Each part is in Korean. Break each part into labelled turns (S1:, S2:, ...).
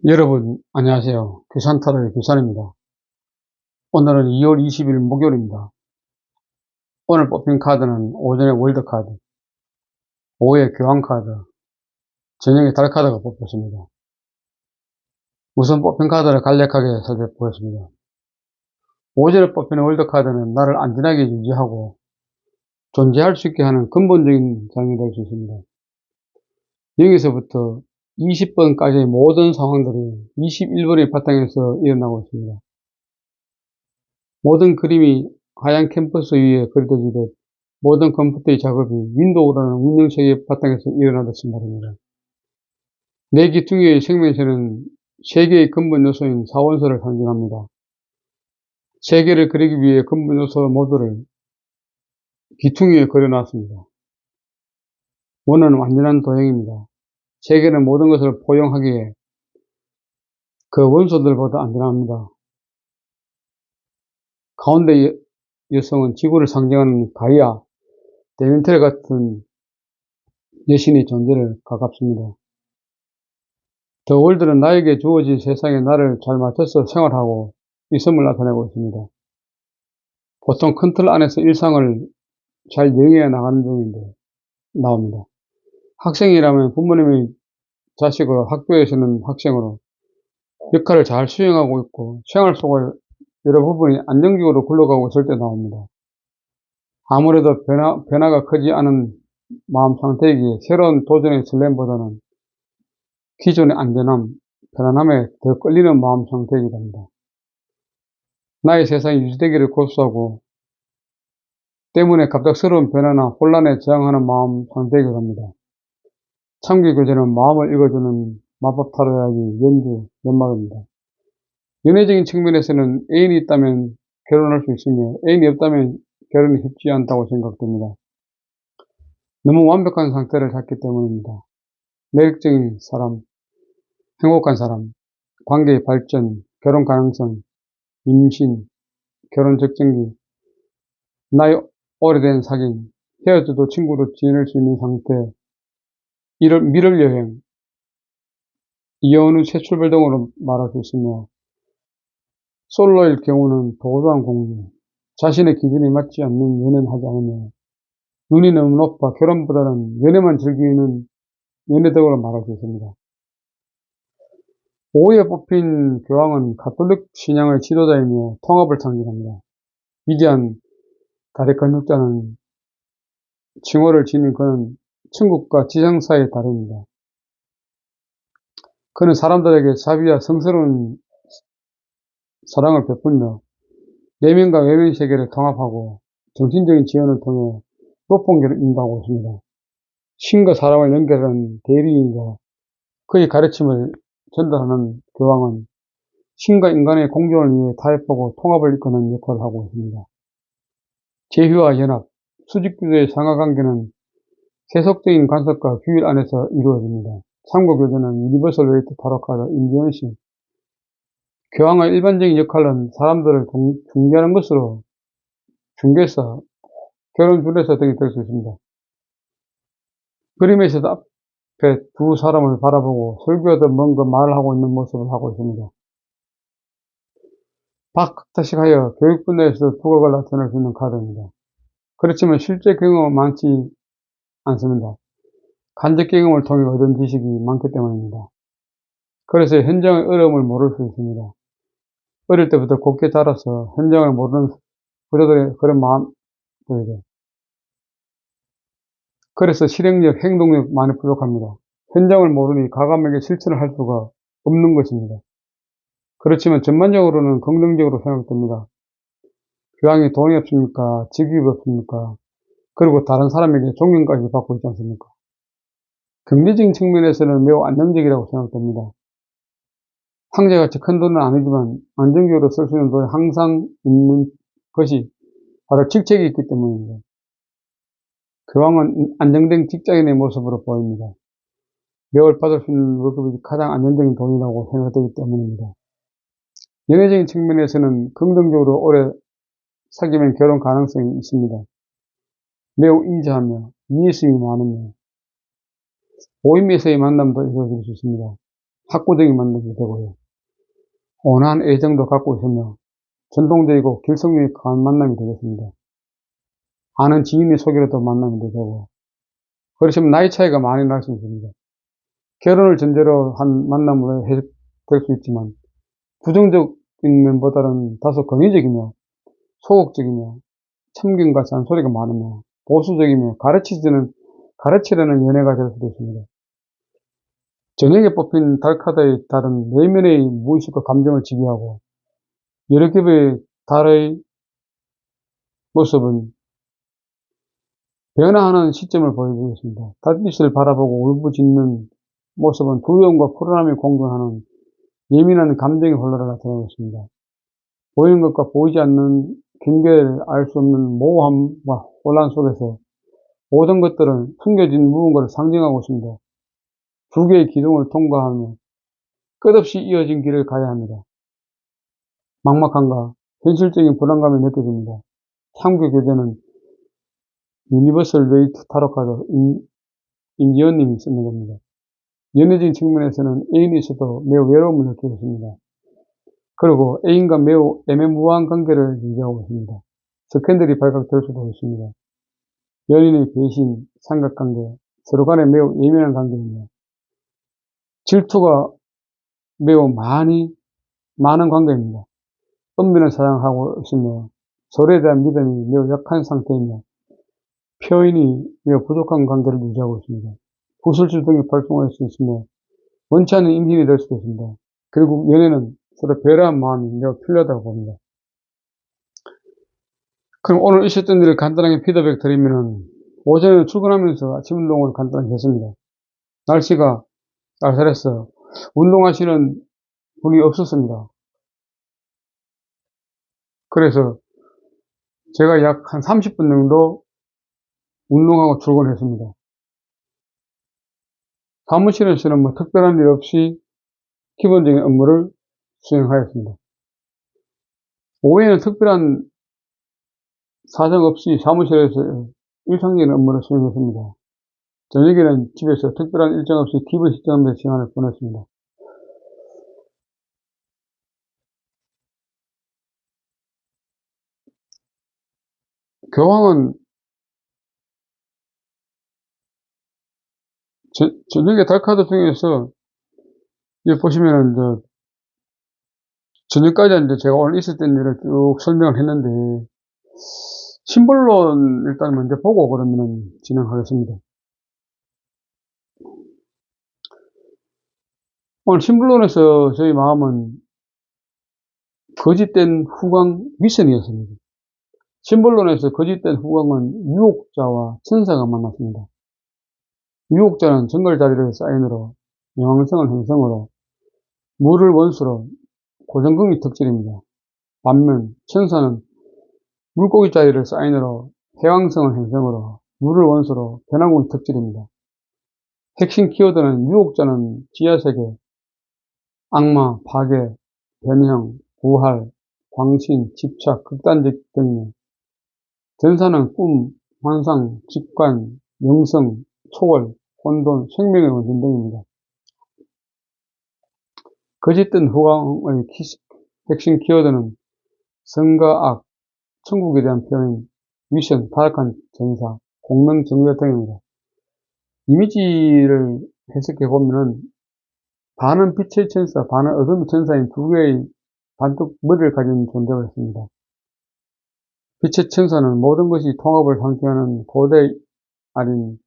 S1: 여러분 안녕하세요. 규산타로의 규산입니다. 오늘은 2월 20일 목요일입니다. 오늘 뽑힌 카드는 오전에 월드카드, 오후에 교환카드, 저녁에 달카드가 뽑혔습니다. 우선 뽑힌 카드를 간략하게 살펴보겠습니다. 오전에 뽑힌 월드카드는 나를 안전하게 유지하고 존재할 수 있게 하는 근본적인 장이 될 수 있습니다. 여기서부터 20번까지의 모든 상황들이 21번의 바탕에서 일어나고 있습니다. 모든 그림이 하얀 캔버스 위에 그려지듯 모든 컴퓨터의 작업이 윈도우라는 운영체계 바탕에서 일어나듯이 말입니다. 내 기퉁이의 생명체는 세계의 근본 요소인 사원소를 상징합니다. 세계를 그리기 위해 근본 요소 모두를 기퉁이에 그려놨습니다. 원은 완전한 도형입니다. 세계는 모든 것을 포용하기에 그 원소들보다 안전합니다. 가운데 여성은 지구를 상징하는 가이아, 데멘테르 같은 여신의 존재를 가깝습니다. 더 월드는 나에게 주어진 세상에 나를 잘 맞춰서 생활하고 있음을 나타내고 있습니다. 보통 큰 틀 안에서 일상을 잘 영위해 나가는 중인데 나옵니다. 학생이라면 부모님의 자식으로 학교에서는 학생으로 역할을 잘 수행하고 있고 생활 속의 여러 부분이 안정적으로 굴러가고 있을 때 나옵니다. 아무래도 변화가 크지 않은 마음 상태이기에 새로운 도전의 설렘보다는 기존의 안전함, 편안함에 더 끌리는 마음 상태이기도 합니다. 나의 세상이 유지되기를 고수하고 때문에 갑작스러운 변화나 혼란에 저항하는 마음 상태이기도 합니다. 참기교재는 마음을 읽어주는 마법 타로 이야기 연말입니다. 연애적인 측면에서는 애인이 있다면 결혼할 수 있으며 애인이 없다면 결혼이 쉽지 않다고 생각됩니다. 너무 완벽한 상태를 찾기 때문입니다. 매력적인 사람, 행복한 사람, 관계의 발전, 결혼 가능성, 임신, 결혼 적정기, 나의 오래된 사귐, 헤어져도 친구로 지낼 수 있는 상태, 미럴 여행, 이혼 후 새 출발 등으로 말할 수 있으며 솔로일 경우는 도도한 공유, 자신의 기준에 맞지 않는 연애는 하지 않으며 눈이 너무 높아 결혼보다는 연애만 즐기는 연애 등으로 말할 수 있습니다. 오후에 뽑힌 교황은 가톨릭 신앙의 지도자이며 통합을 상징합니다. 위대한 달의 건축자는 칭호를 지닌 그는 천국과 지상 사이의 달입니다. 그는 사람들에게 자비와 성스러운 사랑을 베풀며 내면과 외면 세계를 통합하고 정신적인 지원을 통해 높은 길을 인도하고 있습니다. 신과 사람을 연결하는 대리인과 그의 가르침을 전달하는 교황은 신과 인간의 공존을 위해 타협하고 통합을 이끄는 역할을 하고 있습니다. 제휴와 연합, 수직구조의 상하관계는 세속적인 관습과 규율 안에서 이루어집니다. 참고교재는 유니버설 웨이트 타로카드 임지연씨, 교황의 일반적인 역할은 사람들을 중개하는 것으로 중개사, 결혼 주례사 등이 될 수 있습니다. 그림에서도 앞에 두 사람을 바라보고 설교하듯 뭔가 말을 하고 있는 모습을 하고 있습니다. 박학다식하여 교육 분야에서 두각을 나타낼 수 있는 카드입니다. 그렇지만 실제 경험은 많지 않습니다. 간접 경험을 통해 얻은 지식이 많기 때문입니다. 그래서 현장의 어려움을 모를 수 있습니다. 어릴 때부터 곱게 자라서 현장을 모르는 부자들의 그런 마음들이죠. 그래서 실행력, 행동력 많이 부족합니다. 현장을 모르니 가감에게 실천을 할 수가 없는 것입니다. 그렇지만 전반적으로는 긍정적으로 생각됩니다. 교황이 돈이 없습니까? 직업이 없습니까? 그리고 다른 사람에게 존경까지 받고 있지 않습니까? 경제적인 측면에서는 매우 안정적이라고 생각됩니다. 황제같이 큰 돈은 아니지만 안정적으로 쓸 수 있는 돈이 항상 있는 것이 바로 직책이 있기 때문입니다. 교황은 안정된 직장인의 모습으로 보입니다. 매월 받을 수 있는 월급이 가장 안정적인 돈이라고 생각되기 때문입니다. 연애적인 측면에서는 긍정적으로 오래 사귀면 결혼 가능성이 있습니다. 매우 인자하며 이해심이 많으며 모임에서의 만남도 이루어질 수 있습니다. 학구적인 만남이 되고요. 온화한 애정도 갖고 있으며 전통적이고 결속력이 강한 만남이 되겠습니다. 아는 지인의 소개로도 만남이 되고, 그러시면 나이 차이가 많이 날 수 있습니다. 결혼을 전제로 한 만남으로 될 수 있지만, 부정적인 면보다는 다소 권위적이며 소극적이며 참견과 잔소리가 많으며 보수적이며 가르치려는 연애가 될 수도 있습니다. 저녁에 뽑힌 달카드에 따른 내면의 무의식과 감정을 지배하고 여러 겹의 달의 모습은 변화하는 시점을 보여주겠습니다. 달빛을 바라보고 울부짖는 모습은 두려움과 불안함이 공존하는 예민한 감정의 혼란을 나타내고 있습니다. 보이는 것과 보이지 않는 경계를 알 수 없는 모호함과 혼란 속에서 모든 것들은 숨겨진 무언가를 상징하고 있습니다. 두 개의 기둥을 통과하며 끝없이 이어진 길을 가야 합니다. 막막함과 현실적인 불안감이 느껴집니다. 참교 교재는 유니버설 웨이트 타로카드 임지연님이 쓰는 겁니다. 연애적인 측면에서는 애인이 있어도 매우 외로움을 느끼고 있습니다. 그리고 애인과 매우 애매모호한 관계를 유지하고 있습니다. 스캔들이 발각될 수도 있습니다. 연인의 배신, 삼각관계, 서로 간에 매우 예민한 관계이며 질투가 매우 많은 관계입니다. 은밀한 사랑하고 있으며 서로에 대한 믿음이 매우 약한 상태이며 표현이 매우 부족한 관계를 유지하고 있습니다. 구슬질 등이 발동할 수 있으며 원치 않는 임신이 될 수도 있습니다. 결국 연애는 서로 배려한 마음이 매우 필요하다고 봅니다. 그럼 오늘 있었던 일을 간단하게 피드백 드리면은 오전에 출근하면서 아침 운동을 간단하게 했습니다. 날씨가 쌀쌀했어요. 운동하시는 분이 없었습니다. 그래서 제가 약 한 30분 정도 운동하고 출근했습니다. 사무실에서는 뭐 특별한 일 없이 기본적인 업무를 수행하였습니다. 오후에는 특별한 사정 없이 사무실에서 일상적인 업무를 수행했습니다. 저녁에는 집에서 특별한 일정 없이 TV 시청하면서 시간을 보냈습니다. 교황은 저녁에 달카드 중에서 여기 보시면은 저녁까지 이제 제가 오늘 있었던 일을 쭉 설명을 했는데 심볼론 일단 먼저 보고 그러면 진행하겠습니다. 오늘 심볼론에서 저희 마음은 거짓된 후광 위선이었습니다. 심볼론에서 거짓된 후광은 유혹자와 천사가 만났습니다. 유혹자는 정글자리를 사인으로 영왕성을 행성으로 물을 원수로 고정금이 특질입니다. 반면 천사는 물고기 자리를 사인으로 해왕성을 행성으로 물을 원수로 변화궁이 특질입니다. 핵심 키워드는 유혹자는 지하세계, 악마, 파괴, 변형, 부활, 광신, 집착, 극단적 등이며 전사는 꿈, 환상, 직관, 영성, 초월, 혼돈, 생명의 원신 등입니다. 거짓된 후광의 핵심 키워드는 선과 악, 천국에 대한 표현, 미션, 타락한 전사, 공명, 정죄 등입니다. 이미지를 해석해 보면은 반은 빛의 천사, 반은 어둠의 천사인 두 개의 반쪽 머리를 가진 존재가 있습니다. 빛의 천사는 모든 것이 통합을 상징하는 고대 아닌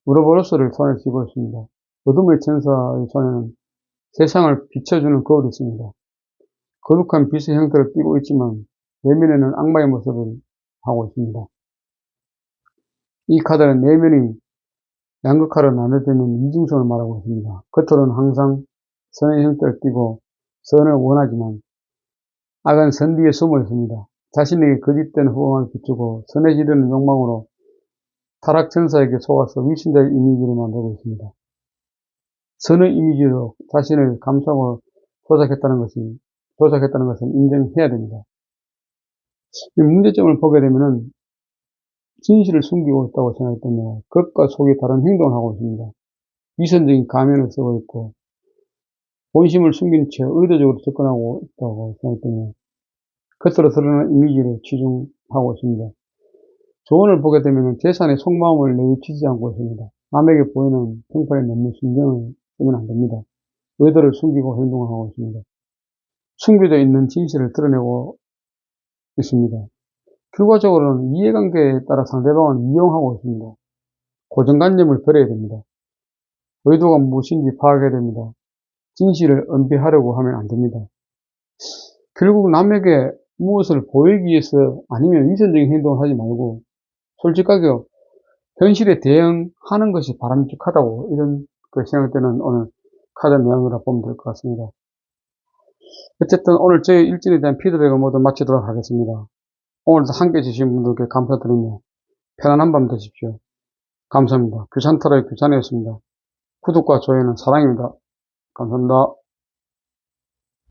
S1: 우르보로스를 손에 쥐고 있습니다. 어둠의 천사의 손에는 세상을 비춰주는 거울이 있습니다. 거룩한 빛의 형태를 띠고 있지만 내면에는 악마의 모습을 하고 있습니다. 이 카드는 내면이 양극화로 나눠지는 이중성을 말하고 있습니다. 겉으로는 항상 선의 형태를 띠고 선을 원하지만 악은 선 뒤에 숨어 있습니다. 자신에게 거짓된 후광을 비추고 선해지려는 욕망으로 타락 천사에게 속아서 위신자의 이미지를 만들고 있습니다. 선의 이미지로 자신을 감싸고 조작했다는 것은 인정해야 됩니다. 이 문제점을 보게 되면은 진실을 숨기고 있다고 생각했다면 겉과 속이 다른 행동을 하고 있습니다. 위선적인 가면을 쓰고 있고 본심을 숨긴 채 의도적으로 접근하고 있다고 생각되며 겉으로 드러나는 이미지를 치중하고 있습니다. 조언을 보게 되면 재산의 속마음을 내비치지 않고 있습니다. 남에게 보이는 평판에 너무 신경을 쓰면 안 됩니다. 의도를 숨기고 행동을 하고 있습니다. 숨겨져 있는 진실을 드러내고 있습니다. 결과적으로는 이해관계에 따라 상대방을 이용하고 있습니다. 고정관념을 버려야 됩니다. 의도가 무엇인지 파악해야 됩니다. 진실을 은폐하려고 하면 안 됩니다. 결국 남에게 무엇을 보이기 위해서 아니면 위선적인 행동을 하지 말고 솔직하게 현실에 대응하는 것이 바람직하다고 이런 생각되는 오늘 카드 내용이라 보면 될 것 같습니다. 어쨌든 오늘 저희 일진에 대한 피드백을 모두 마치도록 하겠습니다. 오늘도 함께 해주신 분들께 감사드리며 편안한 밤 되십시오. 감사합니다. 규찬터로의 규찬이었습니다. 구독과 좋아요는 사랑입니다. 감사합니다.